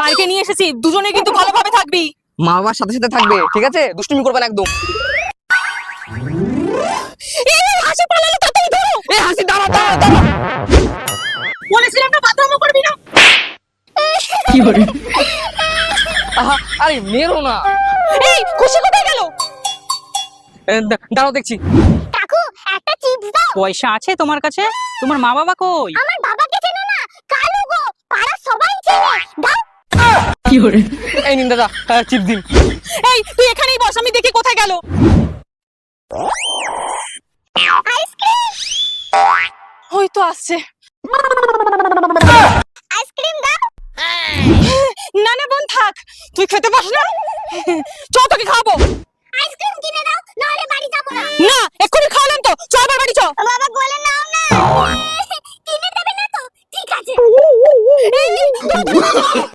পার্কে নিয়ে এসেছি, দুজনে কিন্তু ভালোভাবে থাকবি। মা বাবার সাথে সাথে থাকবে, ঠিক আছে? দুষ্টুমি করবে না একদম। এই হাসি পালালো, তাড়াতাড়ি ধরো। এই হাসি, দাঁড়া দাঁড়া দাঁড়া। বলেছিলাম না বাথরুমও করবি না। আহা, আরে মেরো না। এই খুশি কোথায় গেল? দাঁড়াও দেখছি। কাকু একটা চিপস দাও। পয়সা আছে তোমার কাছে? তোমার মা বাবা কই? আমার বাবাকে চেনো না? কালু গো, পাড়া সবাই চেনে। দাও। এই নিন দাদা, চিপ দিন। এই তুই এখানেই বস, আমি দেখি কোথায় গেল। আইসক্রিম। ওই তো আসছে। আইসক্রিম দাও। না না বোন থাক, তুই খেতে পাস না। চ তোকে খাবো। আইসক্রিম কিনে দাও, নাহলে বাড়ি যাবো না। না এক্ষুনি খাওয়ালাম তো, চ আবার বাড়ি চ। বাবা বলে নাও না। কিনে দেবে না তো? ঠিক আছে। এই,